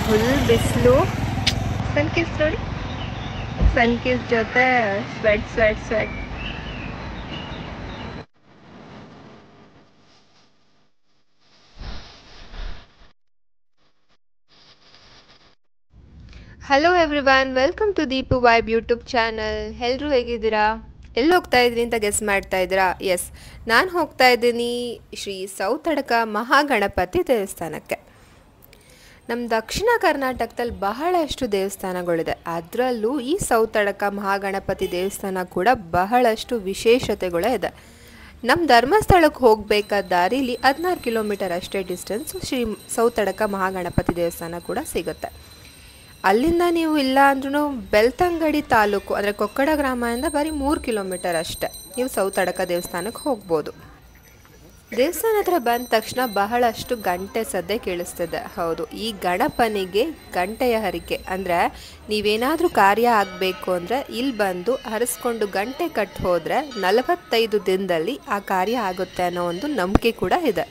Full ಬಿಸಿಲು. Sun kiss ನೋಡಿ, sun kiss ಜೊತೆ sweat sweat sweat. Hello everyone, welcome to Deepu vibe YouTube channel. ಎಲ್ಲರೂ ಹೇಗಿದ್ದೀರಾ? ಎಲ್ಲಿ ಹೋಗ್ತಾ ಇದ್ದೀನಿ ಅಂತ ಗೆಸ್ ಮಾಡ್ತಾ ಇದ್ದೀರಾ? ಎಸ್, ನಾನು ಹೋಗ್ತಾ ಇದ್ದೀನಿ ಶ್ರೀ ಸೌತಡಕ ಮಹಾಗಣಪತಿ ದೇವಸ್ಥಾನಕ್ಕೆ. ನಮ್ಮ ದಕ್ಷಿಣ ಕರ್ನಾಟಕದಲ್ಲಿ ಬಹಳಷ್ಟು ದೇವಸ್ಥಾನಗಳಿದೆ. ಅದರಲ್ಲೂ ಈ ಸೌತಡಕ ಮಹಾಗಣಪತಿ ದೇವಸ್ಥಾನ ಕೂಡ ಬಹಳಷ್ಟು ವಿಶೇಷತೆಗಳೇ ಇದೆ. ನಮ್ಮ ಧರ್ಮಸ್ಥಳಕ್ಕೆ ಹೋಗಬೇಕಾದ ದಾರಿಲಿ 16 ಕಿಲೋಮೀಟರ್ ಅಷ್ಟೇ ಡಿಸ್ಟೆನ್ಸು ಶ್ರೀ ಸೌತಡಕ ಮಹಾಗಣಪತಿ ದೇವಸ್ಥಾನ ಕೂಡ ಸಿಗುತ್ತೆ. ಅಲ್ಲಿಂದ ನೀವು ಇಲ್ಲ ಅಂದ್ರೂ ಬೆಳ್ತಂಗಡಿ ತಾಲೂಕು ಅಂದರೆ ಕೊಕ್ಕಡ ಗ್ರಾಮದಿಂದ ಬರೀ 3 ಕಿಲೋಮೀಟರ್ ಅಷ್ಟೇ ನೀವು ಸೌತಡಕ ದೇವಸ್ಥಾನಕ್ಕೆ ಹೋಗ್ಬೋದು. ದೇವಸ್ಥಾನ ಹತ್ರ ಬಂದ ತಕ್ಷಣ ಬಹಳಷ್ಟು ಗಂಟೆ ಸದ್ದೆ ಕೇಳಿಸ್ತದೆ. ಹೌದು, ಈ ಗಣಪನಿಗೆ ಗಂಟೆಯ ಹರಿಕೆ ಅಂದರೆ ನೀವೇನಾದರೂ ಕಾರ್ಯ ಆಗಬೇಕು ಅಂದರೆ ಇಲ್ಲಿ ಬಂದು ಹರಿಸ್ಕೊಂಡು ಗಂಟೆ ಕಟ್ಟಿ ಹೋದರೆ 45 ದಿನದಲ್ಲಿ ಆ ಕಾರ್ಯ ಆಗುತ್ತೆ ಅನ್ನೋ ಒಂದು ನಂಬಿಕೆ ಕೂಡ ಇದೆ.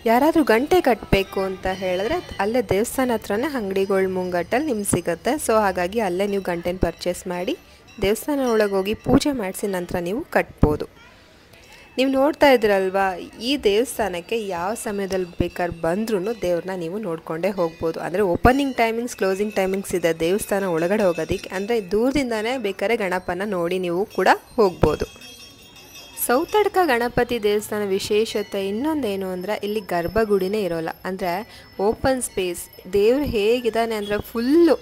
ಯಾರಾದರೂ ಗಂಟೆ ಕಟ್ಟಬೇಕು ಅಂತ ಹೇಳಿದ್ರೆ ಅಲ್ಲೇ ದೇವಸ್ಥಾನ ಹತ್ರನೇ ಅಂಗಡಿಗಳ ಮುಂಗಟ್ಟಲ್ಲಿ ನಿಮ್ಗೆ ಸಿಗುತ್ತೆ. ಸೊ ಹಾಗಾಗಿ ಅಲ್ಲೇ ನೀವು ಗಂಟೆನ ಪರ್ಚೇಸ್ ಮಾಡಿ ದೇವಸ್ಥಾನ ಒಳಗೆ ಹೋಗಿ ಪೂಜೆ ಮಾಡಿಸಿ ನಂತರ ನೀವು ಕಟ್ಬೋದು. ನೀವು ನೋಡ್ತಾ ಇದ್ದೀರಲ್ವಾ, ಈ ದೇವಸ್ಥಾನಕ್ಕೆ ಯಾವ ಸಮಯದಲ್ಲಿ ಬೇಕಾದ್ರೆ ಬಂದ್ರೂ ದೇವ್ರನ್ನ ನೀವು ನೋಡಿಕೊಂಡೇ ಹೋಗ್ಬೋದು. ಅಂದರೆ ಓಪನಿಂಗ್ ಟೈಮಿಂಗ್ಸ್, ಕ್ಲೋಸಿಂಗ್ ಟೈಮಿಂಗ್ಸ್ ಇದೆ ದೇವಸ್ಥಾನ ಒಳಗಡೆ ಹೋಗೋದಕ್ಕೆ. ಅಂದರೆ ದೂರದಿಂದನೇ ಬೇಕಾದ್ರೆ ಗಣಪನ ನೋಡಿ ನೀವು ಕೂಡ ಹೋಗ್ಬೋದು. ಸೌತಡಕ ಗಣಪತಿ ದೇವಸ್ಥಾನ ವಿಶೇಷತೆ ಇನ್ನೊಂದೇನು ಅಂದರೆ ಇಲ್ಲಿ ಗರ್ಭಗುಡಿನೇ ಇರೋಲ್ಲ. ಅಂದರೆ ಓಪನ್ ಸ್ಪೇಸ್. ದೇವ್ರು ಹೇಗಿದ್ದಾನೆ ಅಂದರೆ ಫುಲ್ಲು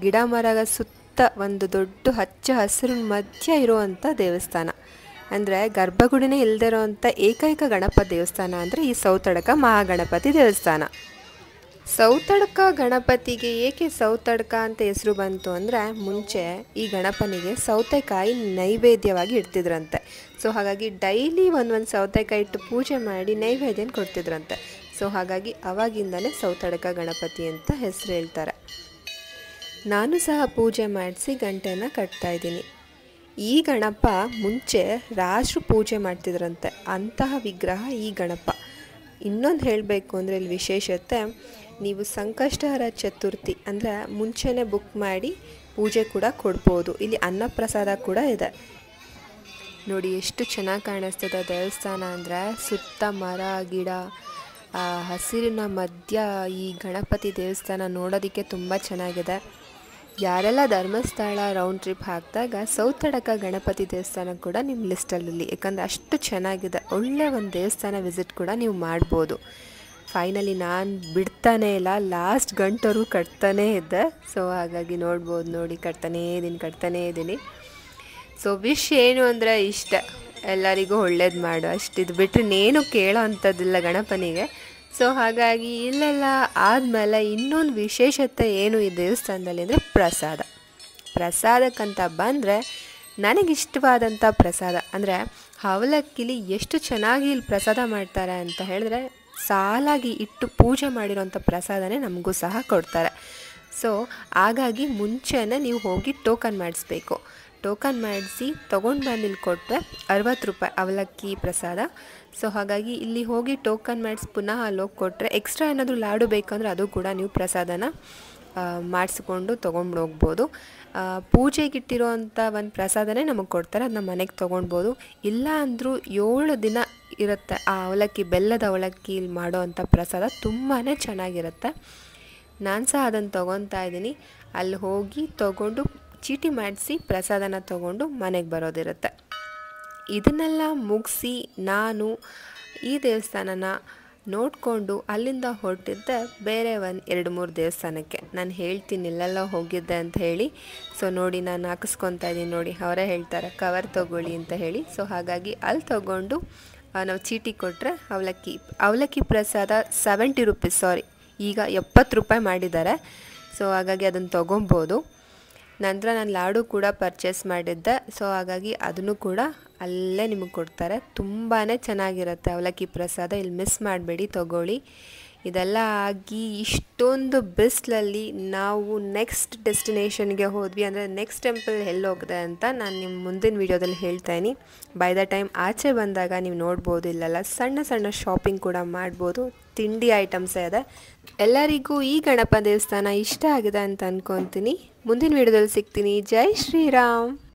ಗಿಡ ಮರದ ಸುತ್ತ ಒಂದು ದೊಡ್ಡ ಹಚ್ಚ ಹಸಿರಿನ ಮಧ್ಯ ಇರುವಂಥ ದೇವಸ್ಥಾನ. ಅಂದರೆ ಗರ್ಭಗುಡಿನೇ ಇಲ್ಲದೆ ಇರೋವಂಥ ಏಕೈಕ ಗಣಪತಿ ದೇವಸ್ಥಾನ ಅಂದರೆ ಈ ಸೌತಡಕ ಮಹಾಗಣಪತಿ ದೇವಸ್ಥಾನ. ಸೌತಡಕ ಗಣಪತಿಗೆ ಏಕೆ ಸೌತಡಕ ಅಂತ ಹೆಸರು ಬಂತು ಅಂದರೆ ಮುಂಚೆ ಈ ಗಣಪನಿಗೆ ಸೌತೆಕಾಯಿ ನೈವೇದ್ಯವಾಗಿ ಇಡ್ತಿದ್ರಂತೆ. ಸೊ ಹಾಗಾಗಿ ಡೈಲಿ ಒಂದೊಂದು ಸೌತೆಕಾಯಿ ಇಟ್ಟು ಪೂಜೆ ಮಾಡಿ ನೈವೇದ್ಯನ ಕೊಡ್ತಿದ್ರಂತೆ. ಸೊ ಹಾಗಾಗಿ ಅವಾಗಿಂದನೇ ಸೌತಡಕ ಗಣಪತಿ ಅಂತ ಹೆಸರು ಹೇಳ್ತಾರೆ. ನಾನು ಸಹ ಪೂಜೆ ಮಾಡಿಸಿ ಗಂಟೆನ ಕಟ್ತಾ ಇದ್ದೀನಿ. ಈ ಗಣಪ ಮುಂಚೆ ರಾಜರು ಪೂಜೆ ಮಾಡ್ತಿದ್ರಂತೆ, ಅಂತಹ ವಿಗ್ರಹ ಈ ಗಣಪ. ಇನ್ನೊಂದು ಹೇಳಬೇಕು ಅಂದರೆ ಇಲ್ಲಿ ವಿಶೇಷತೆ, ನೀವು ಸಂಕಷ್ಟಹರ ಚತುರ್ಥಿ ಅಂದರೆ ಮುಂಚೆನೇ ಬುಕ್ ಮಾಡಿ ಪೂಜೆ ಕೂಡ ಕೊಡ್ಬೋದು. ಇಲ್ಲಿ ಅನ್ನಪ್ರಸಾದ ಕೂಡ ಇದೆ. ನೋಡಿ ಎಷ್ಟು ಚೆನ್ನಾಗಿ ಕಾಣಿಸ್ತದೆ ದೇವಸ್ಥಾನ ಅಂದರೆ, ಸುತ್ತ ಮರ ಗಿಡ ಹಸಿರಿನ ಮಧ್ಯ ಈ ಗಣಪತಿ ದೇವಸ್ಥಾನ ನೋಡೋದಕ್ಕೆ ತುಂಬ ಚೆನ್ನಾಗಿದೆ. ಯಾರೆಲ್ಲ ಧರ್ಮಸ್ಥಳ ರೌಂಡ್ ಟ್ರಿಪ್ ಹಾಕಿದಾಗ ಸೌತಡಕ ಗಣಪತಿ ದೇವಸ್ಥಾನ ಕೂಡ ನಿಮ್ಮ ಲಿಸ್ಟಲ್ಲಿ, ಯಾಕಂದರೆ ಅಷ್ಟು ಚೆನ್ನಾಗಿದೆ. ಒಳ್ಳೆ ಒಂದು ದೇವಸ್ಥಾನ ವಿಸಿಟ್ ಕೂಡ ನೀವು ಮಾಡ್ಬೋದು. ಫೈನಲಿ ನಾನು ಬಿಡ್ತಾನೇ ಇಲ್ಲ, ಲಾಸ್ಟ್ ಗಂಟವರೆಗೂ ಕಟ್ತಾನೇ ಇದ್ದೆ. ಸೊ ಹಾಗಾಗಿ ನೋಡ್ಬೋದು, ನೋಡಿ ಕಟ್ತಾನೇ ಇದ್ದೀನಿ. ಸೊ ವಿಶ್ ಏನು ಅಂದರೆ ಇಷ್ಟ, ಎಲ್ಲರಿಗೂ ಒಳ್ಳೇದು ಮಾಡು ಅಷ್ಟು. ಇದು ಬಿಟ್ಟರೆ ಇನ್ನೇನು ಕೇಳೋ ಅಂಥದ್ದಿಲ್ಲ ಗಣಪನಿಗೆ. ಸೊ ಹಾಗಾಗಿ ಇಲ್ಲೆಲ್ಲ ಆದಮೇಲೆ ಇನ್ನೊಂದು ವಿಶೇಷತೆ ಏನು ಈ ದೇವಸ್ಥಾನದಲ್ಲಿ ಅಂದರೆ ಪ್ರಸಾದಕ್ಕಂತ ಬಂದರೆ ನನಗಿಷ್ಟವಾದಂಥ ಪ್ರಸಾದ ಅಂದರೆ ಅವಲಕ್ಕಿಲಿ ಎಷ್ಟು ಚೆನ್ನಾಗಿ ಇಲ್ಲಿ ಪ್ರಸಾದ ಮಾಡ್ತಾರೆ ಅಂತ ಹೇಳಿದ್ರೆ, ಸಾಲಾಗಿ ಇಟ್ಟು ಪೂಜೆ ಮಾಡಿರೋಂಥ ಪ್ರಸಾದನೇ ನಮಗೂ ಸಹ ಕೊಡ್ತಾರೆ. ಸೊ ಹಾಗಾಗಿ ಮುಂಚೆನೇ ನೀವು ಹೋಗಿ ಟೋಕನ್ ಮಾಡಿಸ್ಬೇಕು. ಟೋಕನ್ ಮಾಡಿಸಿ ತೊಗೊಂಡು ಬಂದು ಇಲ್ಲಿ ಕೊಟ್ಟರೆ 60 ರೂಪಾಯಿ ಅವಲಕ್ಕಿ ಪ್ರಸಾದ. ಸೊ ಹಾಗಾಗಿ ಇಲ್ಲಿ ಹೋಗಿ ಟೋಕನ್ ಮಾಡಿಸಿ ಪುನಃ ಅಲ್ಲಿ ಹೋಗಿ ಕೊಟ್ಟರೆ ಎಕ್ಸ್ಟ್ರಾ ಏನಾದರೂ ಲಾಡು ಬೇಕಂದರೆ ಅದು ಕೂಡ ನೀವು ಪ್ರಸಾದನ ಮಾಡಿಸ್ಕೊಂಡು ತೊಗೊಂಡು ಹೋಗ್ಬೋದು. ಪೂಜೆಗಿಟ್ಟಿರೋ ಅಂಥ ಒಂದು ಪ್ರಸಾದನೇ ನಮಗೆ ಕೊಡ್ತಾರೆ, ಅದನ್ನ ಮನೆಗೆ ತೊಗೊಳ್ಬೋದು. ಇಲ್ಲ ಅಂದರೂ 7 ದಿನ ಇರುತ್ತೆ ಆ ಅವಲಕ್ಕಿ, ಬೆಲ್ಲದ ಅವಲಕ್ಕಿ ಇಲ್ಲಿ ಮಾಡೋ ಅಂಥ ಪ್ರಸಾದ ತುಂಬಾ ಚೆನ್ನಾಗಿರುತ್ತೆ. ನಾನು ಸಹ ಅದನ್ನು ತೊಗೊತಾ ಇದ್ದೀನಿ. ಅಲ್ಲಿ ಹೋಗಿ ತೊಗೊಂಡು ಚೀಟಿ ಮಾಡಿಸಿ ಪ್ರಸಾದನ ತೊಗೊಂಡು ಮನೆಗೆ ಬರೋದಿರುತ್ತೆ. ಇದನ್ನೆಲ್ಲ ಮುಗಿಸಿ ನಾನು ಈ ದೇವಸ್ಥಾನನ ನೋಡಿಕೊಂಡು ಅಲ್ಲಿಂದ ಹೊರಟಿದ್ದೆ ಬೇರೆ 1-2-3 ದೇವಸ್ಥಾನಕ್ಕೆ. ನಾನು ಹೇಳ್ತೀನಿ ಇಲ್ಲೆಲ್ಲ ಹೋಗಿದ್ದೆ ಅಂತ ಹೇಳಿ. ಸೊ ನೋಡಿ, ನಾನು ಹಾಕಿಸ್ಕೊತಾ ಇದ್ದೀನಿ ನೋಡಿ, ಅವರೇ ಹೇಳ್ತಾರೆ ಕವರ್ ತೊಗೊಳ್ಳಿ ಅಂತ ಹೇಳಿ. ಸೊ ಹಾಗಾಗಿ ಅಲ್ಲಿ ತೊಗೊಂಡು ನಾವು ಚೀಟಿ ಕೊಟ್ಟರೆ ಅವಲಕ್ಕಿ ಪ್ರಸಾದ 70 ರೂಪೀಸ್, ಈಗ 70 ರೂಪಾಯಿ ಮಾಡಿದ್ದಾರೆ. ಸೊ ಹಾಗಾಗಿ ಅದನ್ನು ತೊಗೊಬೋದು. ನಂತರ ನಾನು ಲಾಡು ಕೂಡ ಪರ್ಚೇಸ್ ಮಾಡಿದ್ದೆ. ಸೊ ಹಾಗಾಗಿ ಅದನ್ನು ಕೂಡ ಅಲ್ಲೇ ನಿಮಗೆ ಕೊಡ್ತಾರೆ. ತುಂಬಾ ಚೆನ್ನಾಗಿರುತ್ತೆ ಅವಲಕ್ಕಿ ಪ್ರಸಾದ, ಇಲ್ಲಿ ಮಿಸ್ ಮಾಡಬೇಡಿ, ತೊಗೊಳ್ಳಿ. ಇದೆಲ್ಲ ಆಗಿ ಇಷ್ಟೊಂದು ಬಿಸಿಲಲ್ಲಿ ನಾವು ನೆಕ್ಸ್ಟ್ ಡೆಸ್ಟಿನೇಷನ್ಗೆ ಹೋದ್ವಿ. ಅಂದರೆ ನೆಕ್ಸ್ಟ್ ಟೆಂಪಲ್ ಎಲ್ಲಿ ಹೋಗಿದೆ ಅಂತ ನಾನು ನಿಮ್ಮ ಮುಂದಿನ ವೀಡಿಯೋದಲ್ಲಿ ಹೇಳ್ತಾಯಿನಿ. ಬೈ ದ ಟೈಮ್ ಆಚೆ ಬಂದಾಗ ನೀವು ನೋಡ್ಬೋದು, ಇಲ್ಲೆಲ್ಲ ಸಣ್ಣ ಸಣ್ಣ ಶಾಪಿಂಗ್ ಕೂಡ ಮಾಡ್ಬೋದು. ತಿಂಡಿ ಐಟಮ್ಸೇ ಇದೆ. ಎಲ್ಲರಿಗೂ ಈ ಗಣಪ ದೇವಸ್ಥಾನ ಇಷ್ಟ ಆಗಿದೆ ಅಂತ ಅಂದ್ಕೊತೀನಿ. ಮುಂದಿನ ವೀಡಿಯೋದಲ್ಲಿ ಸಿಗ್ತೀನಿ. ಜೈ ಶ್ರೀರಾಮ್.